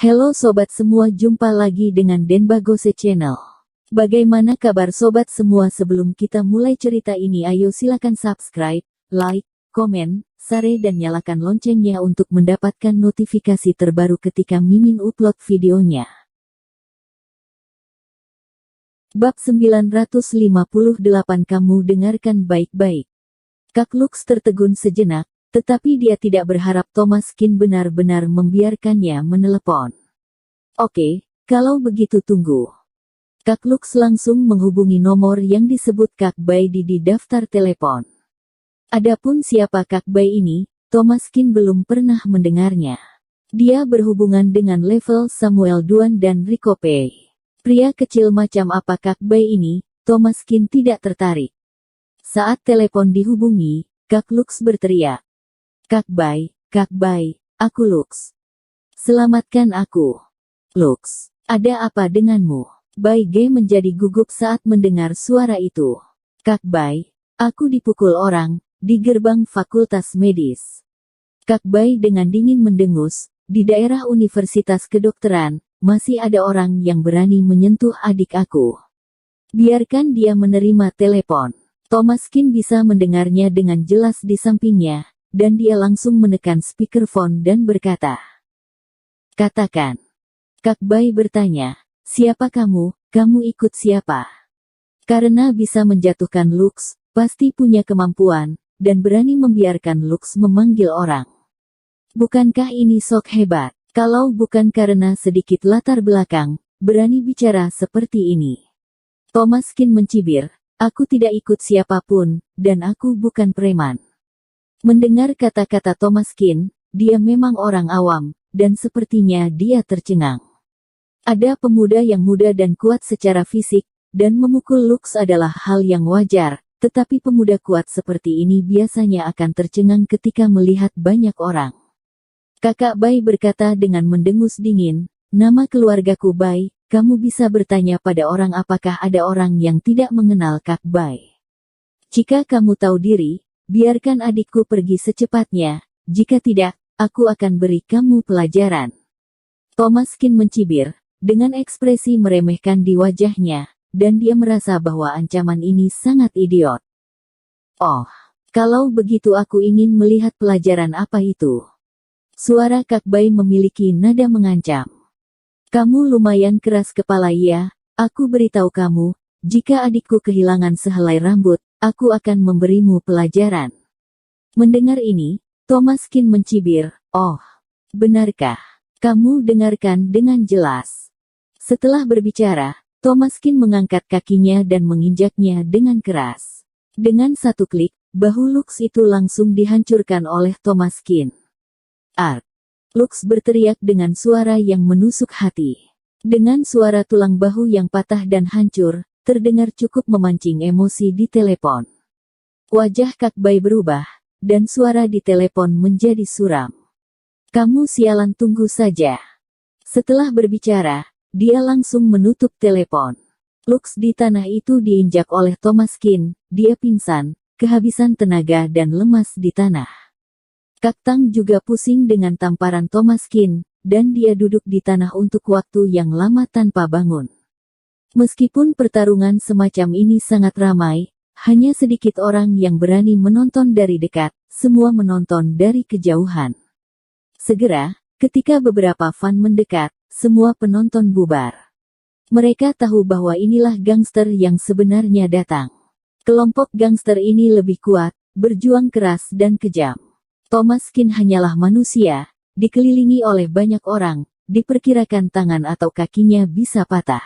Halo sobat semua, jumpa lagi dengan Denbagose Channel. Bagaimana kabar sobat semua? Sebelum kita mulai cerita ini, ayo silakan subscribe, like, komen, share dan nyalakan loncengnya untuk mendapatkan notifikasi terbaru ketika Mimin upload videonya. Bab 958. Kamu dengarkan baik-baik. Kak Lux tertegun sejenak, tetapi dia tidak berharap Thomaskin benar-benar membiarkannya menelepon. Oke, kalau begitu tunggu. Kak Lux langsung menghubungi nomor yang disebut Kak Bai di daftar telepon. Adapun siapa Kak Bai ini, Thomaskin belum pernah mendengarnya. Dia berhubungan dengan level Samuel Duan dan Rico Pei. Pria kecil macam apa Kak Bai ini, Thomaskin tidak tertarik. Saat telepon dihubungi, Kak Lux berteriak. Kak Bai, aku Lux. Selamatkan aku. Lux, ada apa denganmu? Bai Ge menjadi gugup saat mendengar suara itu. Kak Bai, aku dipukul orang, di gerbang fakultas medis. Kak Bai dengan dingin mendengus, di daerah Universitas Kedokteran, masih ada orang yang berani menyentuh adik aku. Biarkan dia menerima telepon. Thomaskin bisa mendengarnya dengan jelas di sampingnya, dan dia langsung menekan speakerphone dan berkata. Katakan. Kak Bai bertanya, siapa kamu, kamu ikut siapa? Karena bisa menjatuhkan Lux, pasti punya kemampuan, dan berani membiarkan Lux memanggil orang. Bukankah ini sok hebat? Kalau bukan karena sedikit latar belakang, berani bicara seperti ini. Thomaskin mencibir, aku tidak ikut siapapun, dan aku bukan preman. Mendengar kata-kata Thomaskin, dia memang orang awam, dan sepertinya dia tercengang. Ada pemuda yang muda dan kuat secara fisik, dan memukul Lux adalah hal yang wajar, tetapi pemuda kuat seperti ini biasanya akan tercengang ketika melihat banyak orang. Kakak Bai berkata dengan mendengus dingin, nama keluargaku Bai, kamu bisa bertanya pada orang apakah ada orang yang tidak mengenal Kak Bai. Jika kamu tahu diri, biarkan adikku pergi secepatnya, jika tidak, aku akan beri kamu pelajaran. Thomaskin mencibir, dengan ekspresi meremehkan di wajahnya, dan dia merasa bahwa ancaman ini sangat idiot. Oh, kalau begitu aku ingin melihat pelajaran apa itu. Suara Kak Bai memiliki nada mengancam. Kamu lumayan keras kepala ya, aku beritahu kamu, jika adikku kehilangan sehelai rambut, aku akan memberimu pelajaran. Mendengar ini, Thomaskin mencibir, oh, benarkah? Kamu dengarkan dengan jelas. Setelah berbicara, Thomaskin mengangkat kakinya dan menginjaknya dengan keras. Dengan satu klik, bahu Lux itu langsung dihancurkan oleh Thomaskin. Ark! Lux berteriak dengan suara yang menusuk hati. Dengan suara tulang bahu yang patah dan hancur, terdengar cukup memancing emosi di telepon. Wajah Kak Bai berubah, dan suara di telepon menjadi suram. Kamu sialan, tunggu saja. Setelah berbicara, dia langsung menutup telepon. Lux di tanah itu diinjak oleh Thomaskin, dia pingsan, kehabisan tenaga dan lemas di tanah. Kak Tang juga pusing dengan tamparan Thomaskin, dan dia duduk di tanah untuk waktu yang lama tanpa bangun. Meskipun pertarungan semacam ini sangat ramai, hanya sedikit orang yang berani menonton dari dekat, semua menonton dari kejauhan. Segera, ketika beberapa fan mendekat, semua penonton bubar. Mereka tahu bahwa inilah gangster yang sebenarnya datang. Kelompok gangster ini lebih kuat, berjuang keras dan kejam. Thomaskin hanyalah manusia, dikelilingi oleh banyak orang, diperkirakan tangan atau kakinya bisa patah.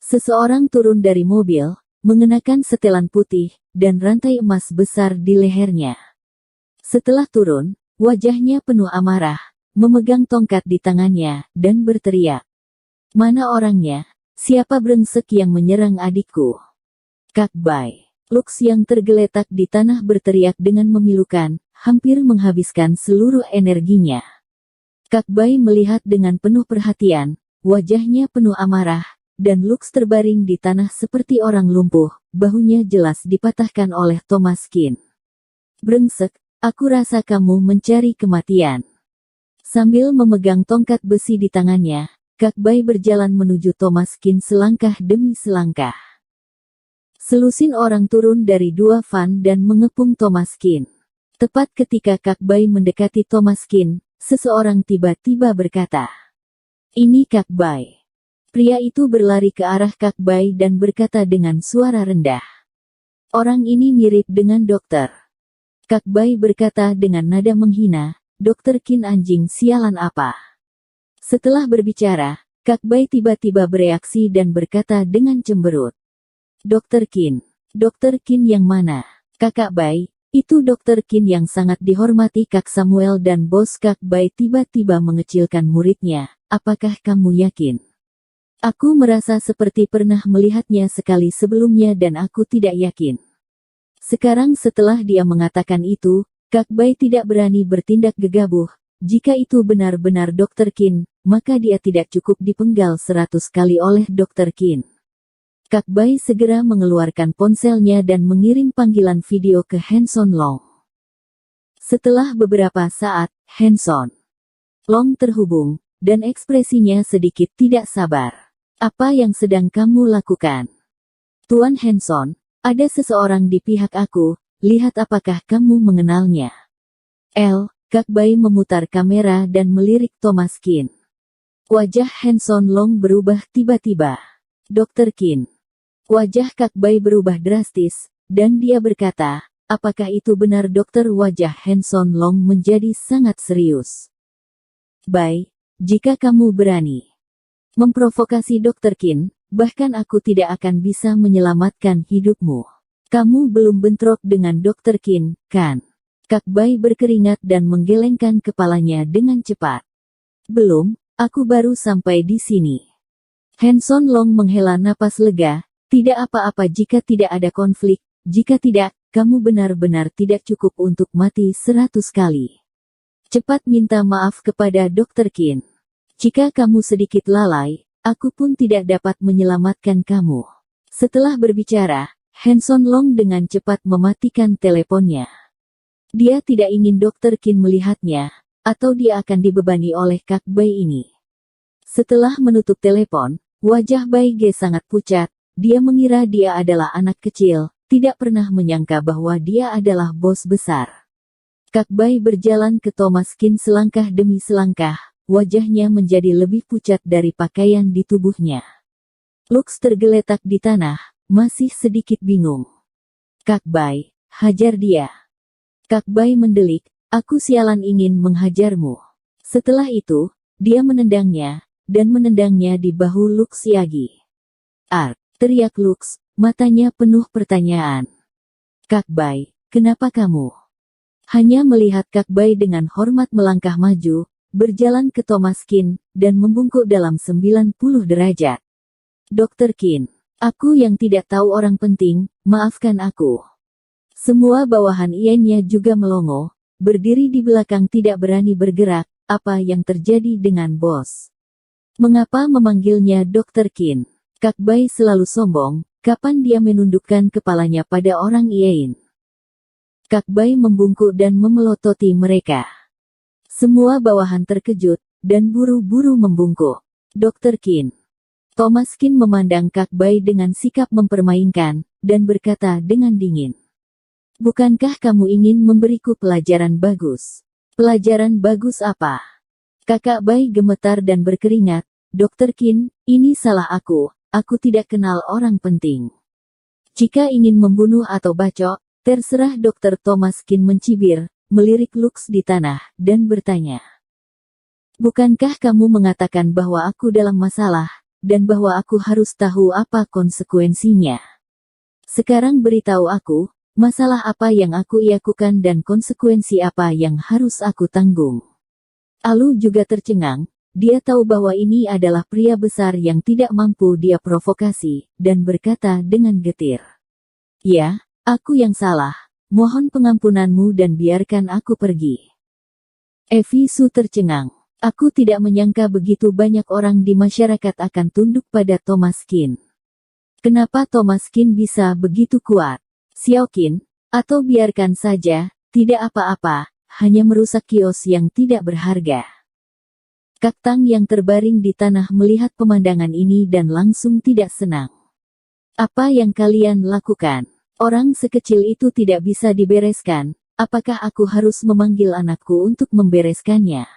Seseorang turun dari mobil, mengenakan setelan putih, dan rantai emas besar di lehernya. Setelah turun, wajahnya penuh amarah, memegang tongkat di tangannya, dan berteriak. Mana orangnya? Siapa brengsek yang menyerang adikku? Kak Bai. Lux yang tergeletak di tanah berteriak dengan memilukan, hampir menghabiskan seluruh energinya. Kak Bai melihat dengan penuh perhatian, wajahnya penuh amarah, dan Lux terbaring di tanah seperti orang lumpuh, bahunya jelas dipatahkan oleh Thomaskin. Brengsek, aku rasa kamu mencari kematian. Sambil memegang tongkat besi di tangannya, Kak Bai berjalan menuju Thomas Kin selangkah demi selangkah. Selusin orang turun dari dua van dan mengepung Thomas Kin. Tepat ketika Kak Bai mendekati Thomas Kin, seseorang tiba-tiba berkata, "Ini Kak Bai." Pria itu berlari ke arah Kak Bai dan berkata dengan suara rendah, "Orang ini mirip dengan dokter." Kak Bai berkata dengan nada menghina, "Dokter Kin anjing sialan apa?" Setelah berbicara, Kak Bai tiba-tiba bereaksi dan berkata dengan cemberut, "Dokter Kin. Dokter Kin yang mana?" "Kakak Bai, itu Dokter Kin yang sangat dihormati Kak Samuel." Dan bos Kak Bai tiba-tiba mengecilkan muridnya, "Apakah kamu yakin?" "Aku merasa seperti pernah melihatnya sekali sebelumnya dan aku tidak yakin." Sekarang setelah dia mengatakan itu, Kak Bai tidak berani bertindak gegabah. Jika itu benar-benar Dokter Kin, maka dia tidak cukup dipenggal 100 kali oleh Dokter Kin. Kak Bai segera mengeluarkan ponselnya dan mengirim panggilan video ke Hanson Long. Setelah beberapa saat, Hanson Long terhubung, dan ekspresinya sedikit tidak sabar. "Apa yang sedang kamu lakukan?" "Tuan Hanson, ada seseorang di pihak aku, lihat apakah kamu mengenalnya." Kak Bai memutar kamera dan melirik Thomas Kin. Wajah Hanson Long berubah tiba-tiba. "Dokter Kin." Wajah Kak Bai berubah drastis, dan dia berkata, "Apakah itu benar dokter?" Wajah Hanson Long menjadi sangat serius. "Bai, jika kamu berani memprovokasi Dokter Kin, bahkan aku tidak akan bisa menyelamatkan hidupmu. Kamu belum bentrok dengan Dokter Kin, kan?" Kak Bai berkeringat dan menggelengkan kepalanya dengan cepat. "Belum, aku baru sampai di sini." Hanson Long menghela napas lega, "Tidak apa-apa jika tidak ada konflik, jika tidak, kamu benar-benar tidak cukup untuk mati 100 kali. Cepat minta maaf kepada Dokter Kin. Jika kamu sedikit lalai, aku pun tidak dapat menyelamatkan kamu." Setelah berbicara, Hanson Long dengan cepat mematikan teleponnya. Dia tidak ingin Dokter Kin melihatnya, atau dia akan dibebani oleh Kak Bai ini. Setelah menutup telepon, wajah Bai Ge sangat pucat. Dia mengira dia adalah anak kecil, tidak pernah menyangka bahwa dia adalah bos besar. Kak Bai berjalan ke Thomas Kin selangkah demi selangkah, wajahnya menjadi lebih pucat dari pakaian di tubuhnya. Lux tergeletak di tanah, masih sedikit bingung. "Kak Bai, hajar dia." Kak Bai mendelik, "Aku sialan ingin menghajarmu." Setelah itu, dia menendangnya, dan menendangnya di bahu Lux Yagi. Teriak Lux, matanya penuh pertanyaan. "Kak Bai, kenapa kamu?" Hanya melihat Kak Bai dengan hormat melangkah maju, berjalan ke Thomas Kin, dan membungkuk dalam 90 derajat. "Dokter Kin, aku yang tidak tahu orang penting, maafkan aku." Semua bawahan iennya juga melongo, berdiri di belakang tidak berani bergerak. Apa yang terjadi dengan bos? Mengapa memanggilnya Dokter Kin? Kak Bai selalu sombong, kapan dia menundukkan kepalanya pada orang Ien? Kak Bai membungkuk dan memelototi mereka. Semua bawahan terkejut, dan buru-buru membungkuk. "Dokter Kin." Thomas Kin memandang Kak Bai dengan sikap mempermainkan, dan berkata dengan dingin, "Bukankah kamu ingin memberiku pelajaran bagus?" "Pelajaran bagus apa?" Kakak Bai gemetar dan berkeringat, "Dokter Kin, ini salah aku tidak kenal orang penting. Jika ingin membunuh atau bacok, terserah." Dokter Thomas Kin mencibir, melirik Lux di tanah, dan bertanya, "Bukankah kamu mengatakan bahwa aku dalam masalah, dan bahwa aku harus tahu apa konsekuensinya? Sekarang beritahu aku, masalah apa yang aku lakukan dan konsekuensi apa yang harus aku tanggung?" Alu juga tercengang, dia tahu bahwa ini adalah pria besar yang tidak mampu dia provokasi, dan berkata dengan getir, "Ya, aku yang salah, mohon pengampunanmu dan biarkan aku pergi." Evi Su tercengang, "Aku tidak menyangka begitu banyak orang di masyarakat akan tunduk pada Thomas Kin. Kenapa Thomas Kin bisa begitu kuat?" "Xiao Qin, atau biarkan saja, tidak apa-apa, hanya merusak kios yang tidak berharga." Kak Tang yang terbaring di tanah melihat pemandangan ini dan langsung tidak senang. Apa yang kalian lakukan? Orang sekecil itu tidak bisa dibereskan. Apakah aku harus memanggil anakku untuk membereskannya?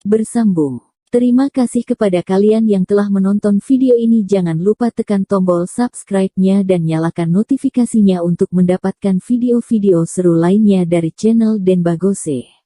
Bersambung. Terima kasih kepada kalian yang telah menonton video ini. Jangan lupa tekan tombol subscribe-nya dan nyalakan notifikasinya untuk mendapatkan video-video seru lainnya dari channel Denbagose.